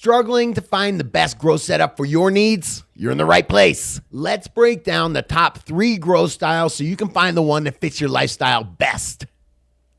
Struggling to find the best grow setup for your needs? You're in the right place. Let's break down the top 3 grow styles so you can find the one that fits your lifestyle best.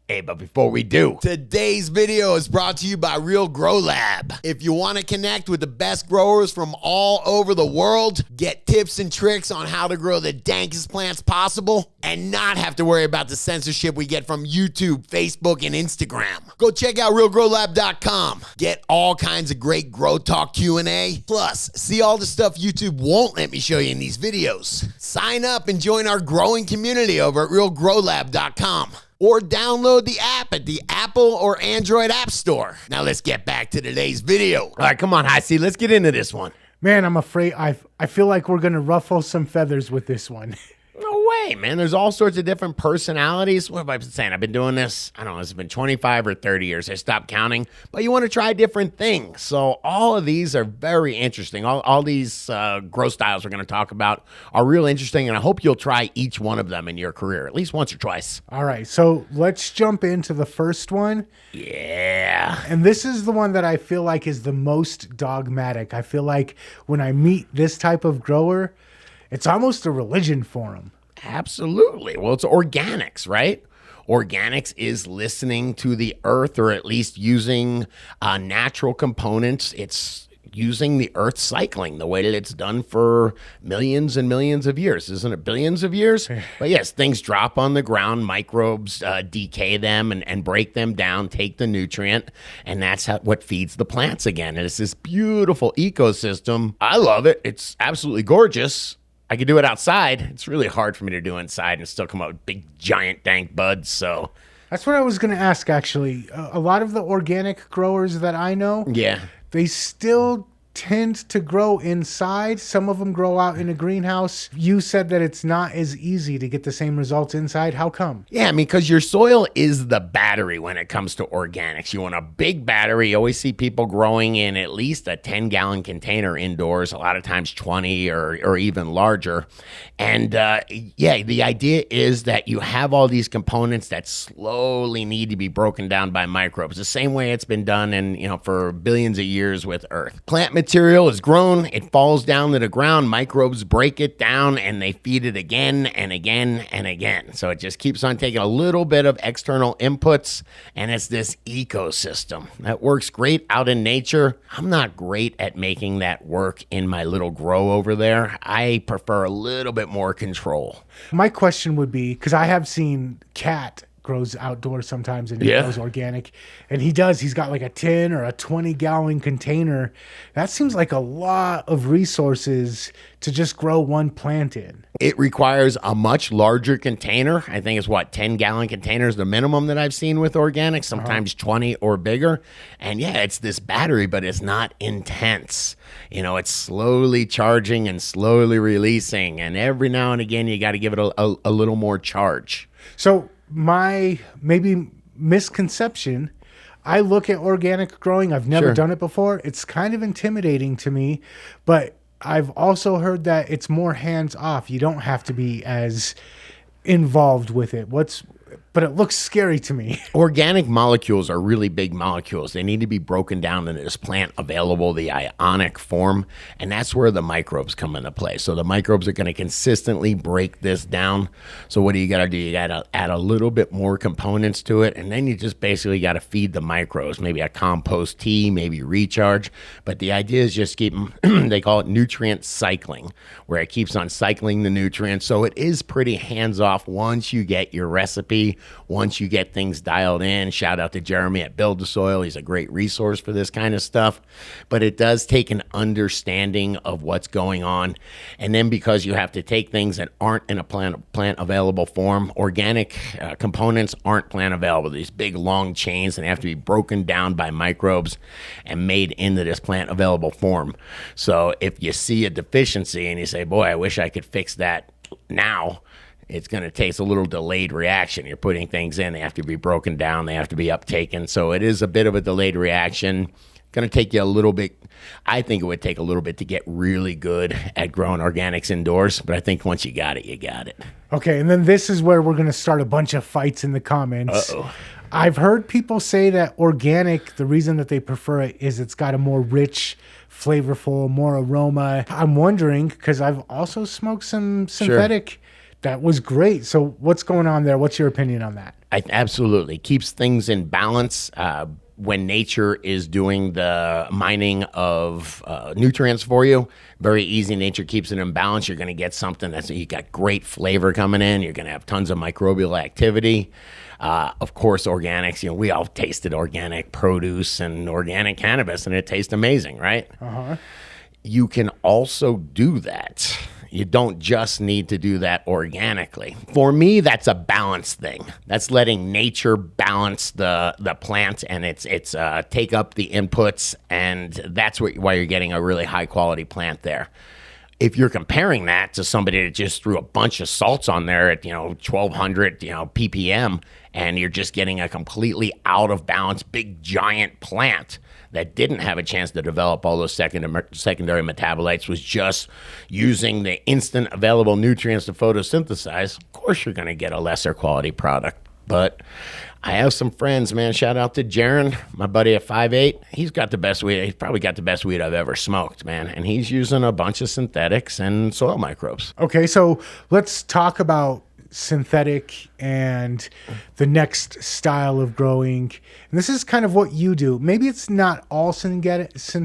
Hey, but before we do, today's video is brought to you by Real Grow Lab. If you want to connect with the best growers from all over the world, get tips and tricks on how to grow the dankest plants possible, and not have to worry about the censorship we get from YouTube, Facebook, and Instagram. Go check out realgrowlab.com. Get all kinds of great Grow Talk Q&A. Plus, see all the stuff YouTube won't let me show you in these videos. Sign up and join our growing community over at realgrowlab.com. Or download the app at the Apple or Android App Store. Now let's get back to today's video. All right, come on, High C, let's get into this one. Man, I'm afraid I feel like we're going to ruffle some feathers with this one. No way, man. There's all sorts of different personalities. What have I been saying? I've been doing this, I don't know, it's been 25 or 30 years. I stopped counting, but you want to try different things. So all of these are very interesting. All these grow styles we're going to talk about are real interesting, and I hope you'll try each one of them in your career, at least once or twice. All right, so let's jump into the first one. Yeah. And this is the one that I feel like is the most dogmatic. I feel like when I meet this type of grower, it's almost a religion for them. Absolutely. Well, it's organics, right? Organics is listening to the earth, or at least using natural components. It's using the earth cycling the way that it's done for millions and millions of years. Isn't it billions of years? But yes, things drop on the ground, microbes decay them and break them down, take the nutrient, and that's what feeds the plants again. And it's this beautiful ecosystem. I love it. It's absolutely gorgeous. I could do it outside. It's really hard for me to do inside and still come up with big, giant, dank buds. So that's what I was going to ask, actually. A lot of the organic growers that I know, yeah, they still tend to grow inside. Some of them grow out in a greenhouse. You said that it's not as easy to get the same results inside. How come? Yeah, I mean, because your soil is the battery when it comes to organics. You want a big battery. You always see people growing in at least a 10-gallon container indoors, a lot of times 20 or even larger. And yeah, the idea is that you have all these components that slowly need to be broken down by microbes, the same way it's been done for billions of years with earth. Plant material is grown, it falls down to the ground, microbes break it down, and they feed it again and again and again. So it just keeps on taking a little bit of external inputs, and it's this ecosystem that works great out in nature. I'm not great at making that work in my little grow over there. I prefer a little bit more control. My question would be, because I have seen Cat grows outdoors sometimes and he grows organic, and he's got like a 10 or a 20-gallon container. That seems like a lot of resources to just grow one plant in. It requires a much larger container. I think it's 10-gallon containers, the minimum that I've seen with organics, sometimes 20 or bigger. And yeah, it's this battery, but it's not intense. It's slowly charging and slowly releasing, and every now and again you got to give it a little more charge. So my maybe misconception, I look at organic growing, I've never done it before. It's kind of intimidating to me, but I've also heard that it's more hands off. You don't have to be as involved with it. But it looks scary to me. Organic molecules are really big molecules. They need to be broken down into this plant available, the ionic form, and that's where the microbes come into play. So the microbes are going to consistently break this down. So what do? You got to add a little bit more components to it, and then you just basically got to feed the microbes, maybe a compost tea, maybe recharge. But the idea is just keep them, they call it nutrient cycling, where it keeps on cycling the nutrients. So it is pretty hands-off once you get your recipe, once you get things dialed in. Shout out to Jeremy at Build the Soil. He's a great resource for this kind of stuff. But it does take an understanding of what's going on. And then because you have to take things that aren't in a plant available form, organic components aren't plant available. These big long chains, and they have to be broken down by microbes and made into this plant available form. So if you see a deficiency and you say, boy, I wish I could fix that now, it's going to take a little delayed reaction. You're putting things in, they have to be broken down, they have to be uptaken. So it is a bit of a delayed reaction. Going to take you a little bit. I think it would take a little bit to get really good at growing organics indoors, but I think once you got it, you got it. Okay, and then this is where we're going to start a bunch of fights in the comments. I've heard people say that organic, the reason that they prefer it is it's got a more rich, flavorful, more aroma. I'm wondering, because I've also smoked some synthetic. That was great. So what's going on there? What's your opinion on that? Absolutely. Keeps things in balance. When nature is doing the mining of nutrients for you, very easy. Nature keeps it in balance. You're going to get something that's, you got great flavor coming in. You're going to have tons of microbial activity. Of course, organics, you know, we all tasted organic produce and organic cannabis, and it tastes amazing, right? Uh-huh. You can also do that. You don't just need to do that organically. For me, that's a balance thing. That's letting nature balance the plant, and it's take up the inputs, and that's why you're getting a really high quality plant there. If you're comparing that to somebody that just threw a bunch of salts on there at 1200 ppm, and you're just getting a completely out of balance big giant plant that didn't have a chance to develop all those secondary metabolites, was just using the instant available nutrients to photosynthesize, of course you're going to get a lesser quality product. But I have some friends, man. Shout out to Jaron, my buddy at 5'8". He's got the best weed. He's probably got the best weed I've ever smoked, man. And he's using a bunch of synthetics and soil microbes. Okay, so let's talk about synthetic and the next style of growing. And this is kind of what you do. Maybe it's not all synthetics.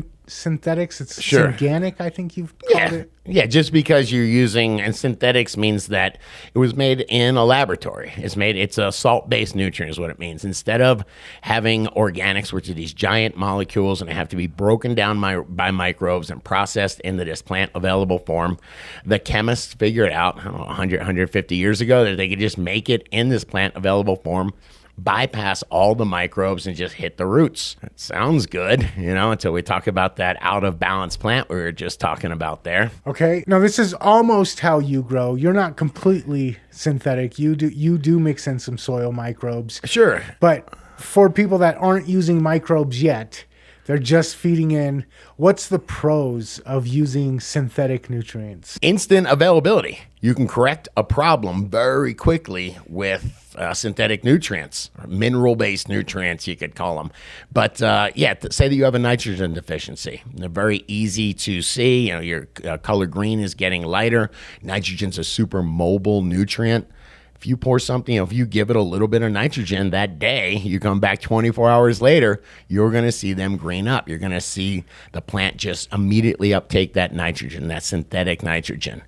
It's organic, I think you've called it. Yeah, just because you're using, and synthetics means that it was made in a laboratory. It's a salt-based nutrient is what it means. Instead of having organics, which are these giant molecules and they have to be broken down by microbes and processed into this plant-available form, the chemists figured out, 150 years ago, that they could just make it in this plant-available form, bypass all the microbes and just hit the roots. It sounds good, until we talk about that out of balance plant we were just talking about there. Okay. Now this is almost how you grow. You're not completely synthetic. You do mix in some soil microbes. Sure. But for people that aren't using microbes yet, they're just feeding in. What's the pros of using synthetic nutrients? Instant availability. You can correct a problem very quickly with synthetic nutrients, or mineral-based nutrients, you could call them. But say that you have a nitrogen deficiency. They're very easy to see. Your color green is getting lighter. Nitrogen's a super mobile nutrient. If you pour something, if you give it a little bit of nitrogen that day, you come back 24 hours later, you're going to see them green up. You're going to see the plant just immediately uptake that nitrogen, that synthetic nitrogen.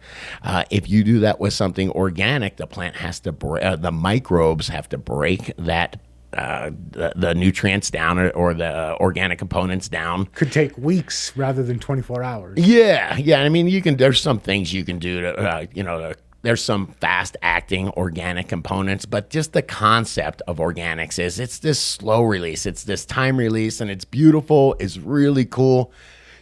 If you do that with something organic, the plant has to, the microbes have to break that the nutrients down or the organic components down. Could take weeks rather than 24 hours. Yeah. I mean, there's some things you can do to, there's some fast-acting organic components, but just the concept of organics is it's this slow release. It's this time release, and it's beautiful. It's really cool.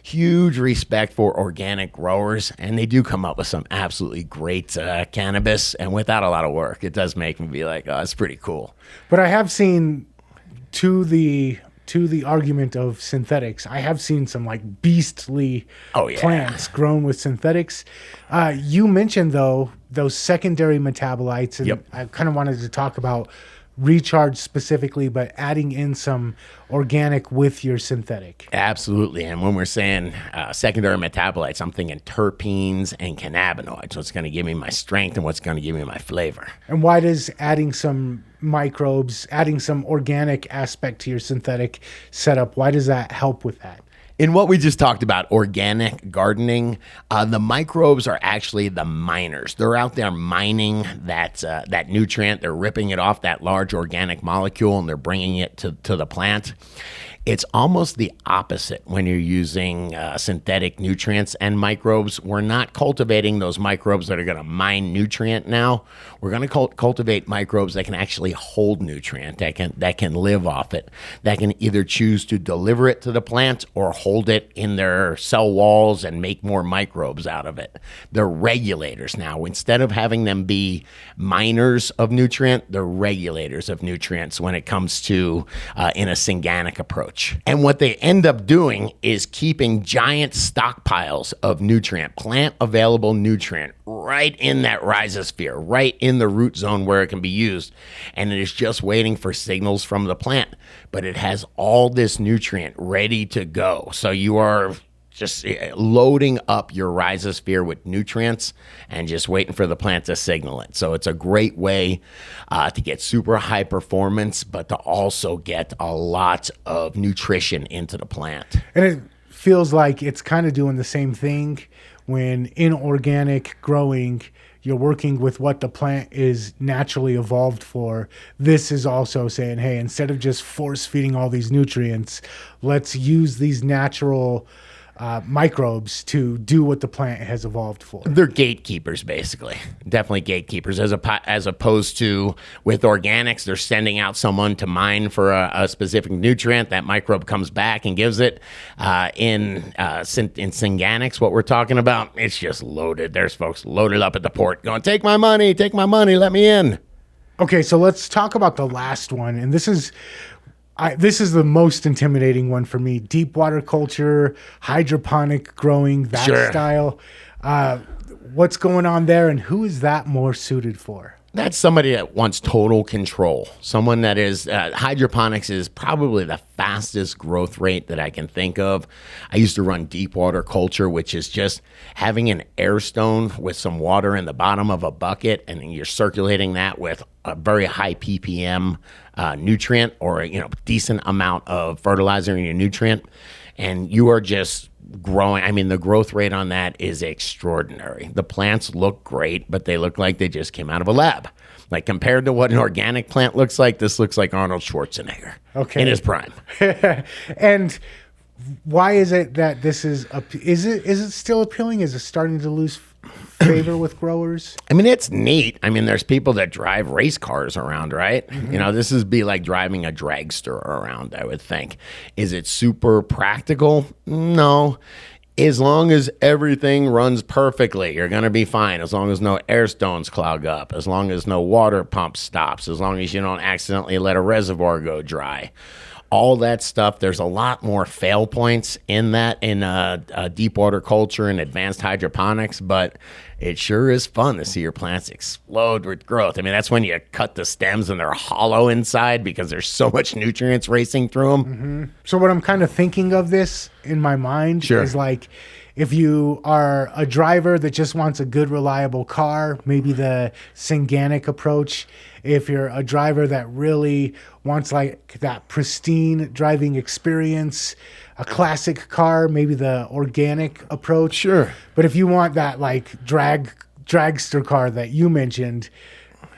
Huge respect for organic growers, and they do come up with some absolutely great cannabis, and without a lot of work. It does make me be like, oh, it's pretty cool. But I have seen to the argument of synthetics, I have seen some like beastly plants grown with synthetics. You mentioned though those secondary metabolites, and I kind of wanted to talk about recharge specifically, but adding in some organic with your synthetic. Absolutely. And when we're saying secondary metabolites, I'm thinking terpenes and cannabinoids. What's going to give me my strength and what's going to give me my flavor. And why does adding some microbes, adding some organic aspect to your synthetic setup, why does that help with that? In what we just talked about, organic gardening, the microbes are actually the miners. They're out there mining that nutrient. They're ripping it off that large organic molecule, and they're bringing it to the plant. It's almost the opposite when you're using synthetic nutrients and microbes. We're not cultivating those microbes that are going to mine nutrient now. We're going to cultivate microbes that can actually hold nutrient, that can live off it, that can either choose to deliver it to the plant or hold it in their cell walls and make more microbes out of it. They're regulators now. Instead of having them be miners of nutrient, they're regulators of nutrients when it comes to in a synganic approach. approach. And what they end up doing is keeping giant stockpiles of nutrient, plant available nutrient, right in that rhizosphere, right in the root zone where it can be used. And it is just waiting for signals from the plant. But it has all this nutrient ready to go. So you are just loading up your rhizosphere with nutrients and just waiting for the plant to signal it. So it's a great way to get super high performance, but to also get a lot of nutrition into the plant. And it feels like it's kind of doing the same thing when in organic growing, you're working with what the plant is naturally evolved for. This is also saying, hey, instead of just force feeding all these nutrients, let's use these natural microbes to do what the plant has evolved for. They're gatekeepers, basically. Definitely gatekeepers, as opposed to with organics, they're sending out someone to mine for a specific nutrient. That microbe comes back and gives it. In Synganics, what we're talking about, it's just loaded. There's folks loaded up at the port going, take my money, let me in. Okay, so let's talk about the last one. And this is the most intimidating one for me. Deep water culture, hydroponic growing, that Sure. style. What's going on there, and who is that more suited for? That's somebody that wants total control. Someone that is, hydroponics is probably the fastest growth rate that I can think of. I used to run deep water culture, which is just having an air stone with some water in the bottom of a bucket, and then you're circulating that with a very high ppm nutrient, or decent amount of fertilizer in your nutrient, and you are just growing. I mean, the growth rate on that is extraordinary. The plants look great, but they look like they just came out of a lab. Like, compared to what an organic plant looks like, this looks like Arnold Schwarzenegger in his prime. And why is it that this is it still appealing? Is it starting to lose favor with growers? I mean, it's neat. I mean, there's people that drive race cars around, right? Mm-hmm. This is be like driving a dragster around, I would think. Is it super practical? No. As long as everything runs perfectly, you're going to be fine. As long as no air stones clog up, as long as no water pump stops, as long as you don't accidentally let a reservoir go dry. All that stuff, there's a lot more fail points in that, in deep water culture and advanced hydroponics, but it sure is fun to see your plants explode with growth. I mean, that's when you cut the stems and they're hollow inside because there's so much nutrients racing through them. Mm-hmm. So what I'm kind of thinking of this in my mind is like, if you are a driver that just wants a good, reliable car, maybe the Synganic approach. If you're a driver that really wants like that pristine driving experience, a classic car, maybe the organic approach. Sure. But if you want that like dragster car that you mentioned,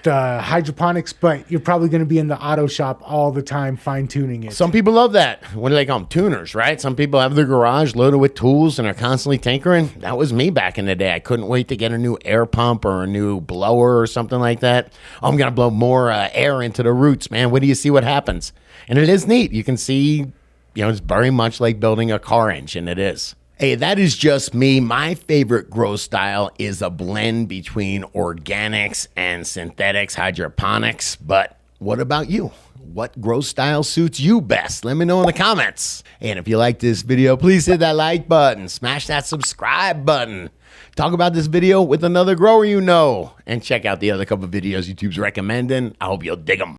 the hydroponics, but you're probably going to be in the auto shop all the time fine-tuning it. Some people love that. What do they call them? Tuners, right? Some people have their garage loaded with tools and are constantly tinkering. That was me back in the day. I couldn't wait to get a new air pump or a new blower or something like that. Oh, I'm going to blow more air into the roots, man. Wait till you see what happens. And it is neat. You can see, it's very much like building a car engine. It is. Hey, that is just me. My favorite grow style is a blend between organics and synthetics, hydroponics. But what about you? What grow style suits you best? Let me know in the comments. And if you like this video, please hit that like button. Smash that subscribe button. Talk about this video with another grower you know. And check out the other couple videos YouTube's recommending. I hope you'll dig them.